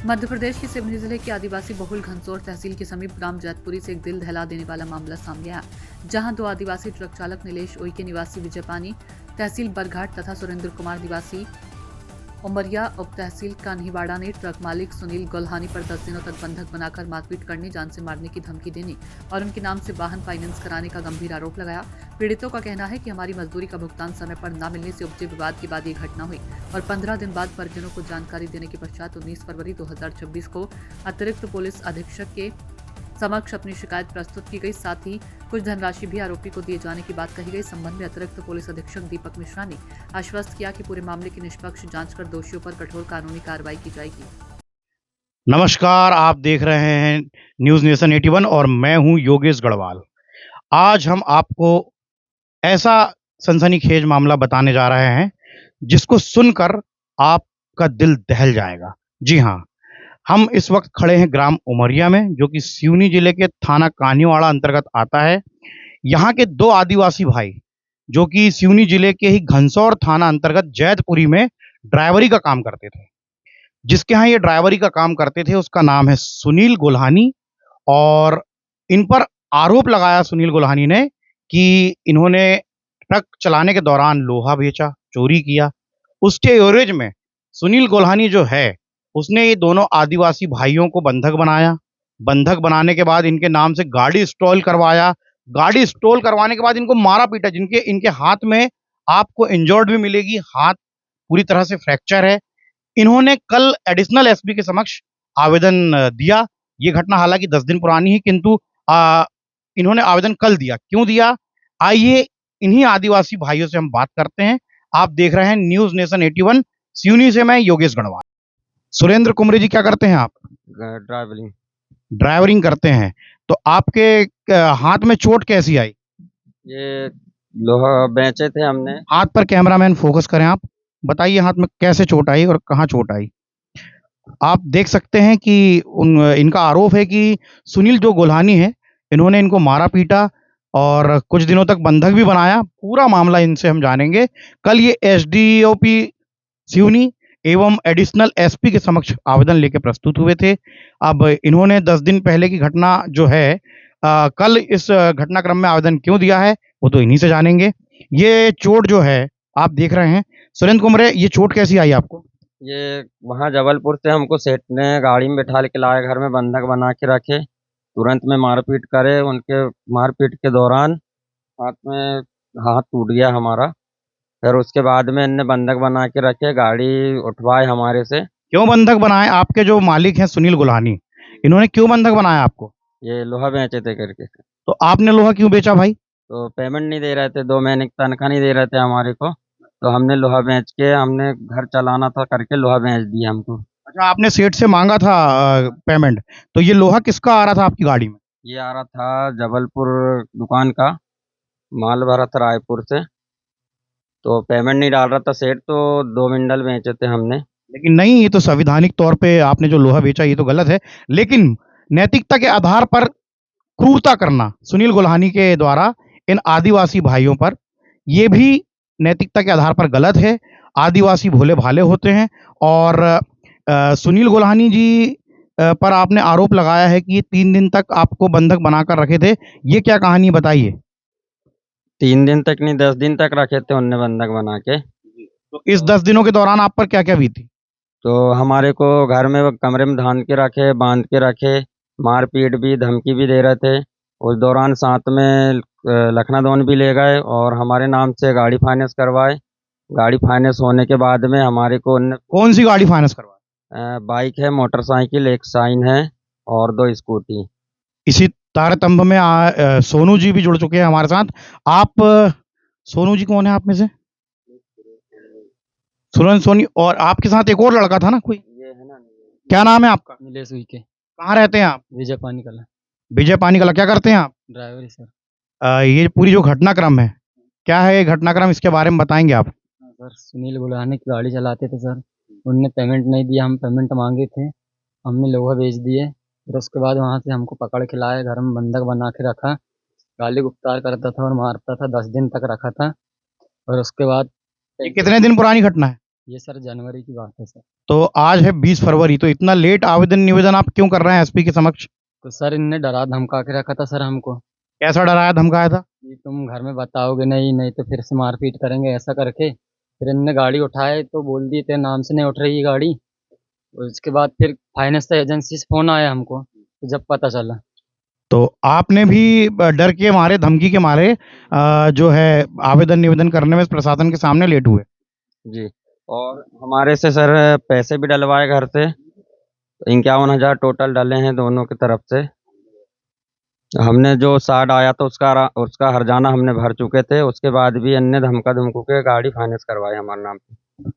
मध्य प्रदेश के सिवनी जिले के आदिवासी बहुल घनसोर तहसील के समीप ग्राम जैतपुरी से एक दिल दहला देने वाला मामला सामने आया, जहां दो आदिवासी ट्रक चालक नीलेश उइके निवासी विजयपानी तहसील बरघाट तथा सुरेंद्र कुमार निवासी उमरिया उप तहसील कान्हीवाड़ा ने ट्रक मालिक सुनील गोल्हानी पर 10 दिनों तक बंधक बनाकर मारपीट करने, जान से मारने की धमकी देने और उनके नाम से वाहन फाइनेंस कराने का गंभीर आरोप लगाया। पीड़ितों का कहना है कि हमारी मजदूरी का भुगतान समय पर न मिलने से उपजे विवाद के बाद ये घटना हुई और 15 दिन बाद परिजनों को जानकारी देने के पश्चात 19 फरवरी 2026 को अतिरिक्त पुलिस अधीक्षक के समक्ष अपनी शिकायत प्रस्तुत की गई। साथ ही कुछ धनराशि भी आरोपी को दिए जाने की बात कही गई। संबंध में अतिरिक्त पुलिस अधीक्षक दीपक मिश्रा ने आश्वस्त किया कि पूरे मामले की निष्पक्ष जांच कर दोषियों पर कठोर कानूनी कार्रवाई की जाएगी। नमस्कार, आप देख रहे हैं न्यूज़ नेशन 81 और मैं हूं योगेश गढ़वाल। आज हम आपको ऐसा सनसनीखेज मामला बताने जा रहे हैं जिसको सुनकर आपका दिल दहल जाएगा। जी हां, हम इस वक्त खड़े हैं ग्राम उमरिया में, जो कि सिवनी जिले के थाना कान्हीवाड़ा अंतर्गत आता है। यहाँ के दो आदिवासी भाई, जो कि सिवनी जिले के ही घनसौर थाना अंतर्गत जैतपुरी में ड्राइवरी का काम करते थे। जिसके यहाँ ये ड्राइवरी का काम करते थे उसका नाम है सुनील गोल्हानी, और इन पर आरोप लगाया सुनील गोल्हानी ने कि इन्होंने ट्रक चलाने के दौरान लोहा बेचा, चोरी किया। उसके एवरेज में सुनील गोल्हानी जो है उसने ये दोनों आदिवासी भाइयों को बंधक बनाया। बंधक बनाने के बाद इनके नाम से गाड़ी स्टॉल करवाया। गाड़ी स्टॉल करवाने के बाद इनको मारा पीटा, जिनके इनके हाथ में आपको इंजर्ड भी मिलेगी, हाथ पूरी तरह से फ्रैक्चर है। इन्होंने कल एडिशनल एसपी के समक्ष आवेदन दिया। ये घटना हालांकि 10 दिन पुरानी है, किंतु इन्होंने आवेदन कल दिया। क्यों दिया, आइए इन्हीं आदिवासी भाइयों से हम बात करते हैं। आप देख रहे हैं न्यूज़ नेशन 81, सिवनी से मैं योगेश गढ़वाल। सुरेंद्र कुमरे जी, क्या करते हैं आप? ड्राइवलिंग। ड्राइवरिंग करते हैं। तो आपके हाथ में चोट कैसी आई? ये लोहा बेचे थे हमने। हाथ पर कैमरामैन फोकस करें आप, बताइए हाथ में कैसे चोट आई और कहाँ चोट आई? आप देख सकते हैं कि इनका आरोप है कि सुनील जो गोल्हानी है, इन्होंने इनको मारा पीटा और कुछ दिनों तक बंधक भी बनाया। पूरा मामला इनसे हम जानेंगे। कल ये एसडीओपी सिवनी एवं एडिशनल एसपी के समक्ष आवेदन लेकर प्रस्तुत हुए थे। अब इन्होंने 10 दिन पहले की घटना जो है, कल इस घटनाक्रम में आवेदन क्यों दिया है वो तो इन्हीं से जानेंगे। ये चोट जो है आप देख रहे हैं, सुरेंद्र कुमरे, ये चोट कैसी आई आपको? ये वहाँ जबलपुर से हमको सेठ ने गाड़ी में बैठा के लाए, घर में बंधक बना के रखे, तुरंत में मारपीट करे। उनके मारपीट के दौरान हाथ टूट गया हमारा। फिर उसके बाद में इनने बंधक बना के रखे, गाड़ी उठवाए हमारे से। क्यों बंधक बनाए? आपके जो मालिक हैं सुनील गोल्हानी, इन्होंने क्यों बंधक बनाया आपको? ये लोहा बेचे थे करके। तो आपने लोहा क्यों बेचा भाई? तो पेमेंट नहीं दे रहे थे, 2 महीने की तनख्वाह नहीं दे रहे थे हमारे को। तो हमने लोहा बेच के, हमने घर चलाना था करके लोहा बेच दिया हमको। अच्छा, आपने सेठ से मांगा था पेमेंट, तो ये लोहा किसका आ रहा था आपकी गाड़ी में? ये आ रहा था जबलपुर दुकान का, माल भरा था रायपुर से। तो पेमेंट नहीं डाल रहा था सेठ, तो 2 मिंडल बेचे थे हमने। लेकिन नहीं, ये तो संवैधानिक तौर पे आपने जो लोहा बेचा ये तो गलत है। लेकिन नैतिकता के आधार पर क्रूरता करना सुनील गोल्हानी के द्वारा इन आदिवासी भाइयों पर, ये भी नैतिकता के आधार पर गलत है। आदिवासी भोले भाले होते हैं। और सुनील गोल्हानी जी पर आपने आरोप लगाया है कि 3 दिन तक आपको बंधक बनाकर रखे थे। ये क्या कहानी, बताइए। 3 दिन तक नहीं, 10 दिन तक रखे थे उनने बंधक बना के। तो इस 10 दिनों के दौरान आप पर क्या क्या बीती? तो हमारे को घर में कमरे में धान के रखे, बांध के रखे, मारपीट भी, धमकी भी दे रहे थे। उस दौरान साथ में लखनादौन भी ले गए और हमारे नाम से गाड़ी फाइनेंस करवाए। गाड़ी फाइनेंस होने के बाद में हमारे को उनने कौन सी गाड़ी फाइनेंस करवाई? बाइक है, मोटरसाइकिल, एक साइन है और 2 स्कूटी। इसी तारतम्य में सोनू जी भी जुड़ चुके हैं हमारे साथ। आप सोनू जी कौन है आप में से? सुरन सोनी। और आपके साथ एक और लड़का था ना कोई, ये है ना, क्या नाम है आपका? नीलेश उइके। कहाँ रहते हैं आप? विजय पानी कला। विजय पानीकला। क्या करते हैं आप? Driver sir. ये पूरी जो घटनाक्रम है, क्या है ये घटनाक्रम, इसके बारे में बताएंगे आप? सर, सुनील गोल्हानी की गाड़ी चलाते थे सर। उनने पेमेंट नहीं दिया, हम पेमेंट मांगे थे, हमने लोहा बेच दिए। फिर उसके बाद वहाँ से हमको पकड़ के लाए, घर में बंधक बना के रखा, गाली गुप्तार करता था और मारता था। 10 दिन तक रखा था। और उसके बाद ये कितने दिन पुरानी घटना है? ये सर जनवरी की बात है सर। तो आज है 20 फरवरी, तो इतना लेट आवेदन निवेदन आप क्यों कर रहे हैं एसपी के समक्ष? तो सर इनने डरा धमका के रखा था सर हमको कैसा डराया धमकाया था? कि तुम घर में बताओगे नहीं तो फिर से मारपीट करेंगे ऐसा करके। फिर इनने गाड़ी उठाए तो बोल दिए तेरे नाम से नहीं उठ रही ये गाड़ी। उसके बाद फिर फाइनेंस एजेंसी से फ़ोन आया हमको, तो जब पता चला। तो आपने भी डर के मारे, धमकी के मारे जो है आवेदन निवेदन करने में प्रशासन के सामने लेट हुए। जी। और हमारे से सर पैसे भी डलवाए घर से, 51,000 टोटल डले हैं दोनों की तरफ से। हमने जो साड आया तो उसका हर्जाना हमने भर चुके थे, उसके बाद भी अन्य धमका धमकू के गाड़ी फाइनेंस करवाई हमारे नाम पे।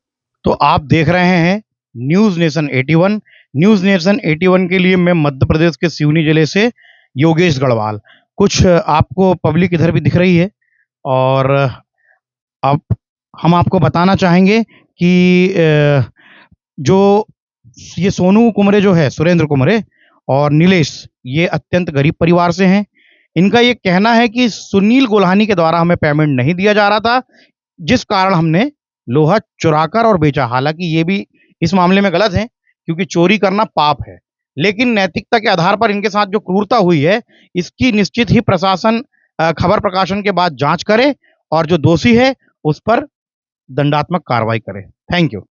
तो आप देख रहे हैं न्यूज़ नेशन 81। न्यूज़ नेशन 81 के लिए मैं मध्य प्रदेश के सिवनी जिले से योगेश गढ़वाल। कुछ आपको पब्लिक इधर भी दिख रही है और अब हम आपको बताना चाहेंगे कि जो ये सोनू कुमरे जो है, सुरेंद्र कुमरे और नीलेश, ये अत्यंत गरीब परिवार से हैं। इनका ये कहना है कि सुनील गोल्हानी के द्वारा हमें पेमेंट नहीं दिया जा रहा था, जिस कारण हमने लोहा चुराकर और बेचा। हालांकि ये भी इस मामले में गलत है, क्योंकि चोरी करना पाप है, लेकिन नैतिकता के आधार पर इनके साथ जो क्रूरता हुई है, इसकी निश्चित ही प्रशासन खबर प्रकाशन के बाद जांच करे और जो दोषी है उस पर दंडात्मक कार्रवाई करे। Thank you.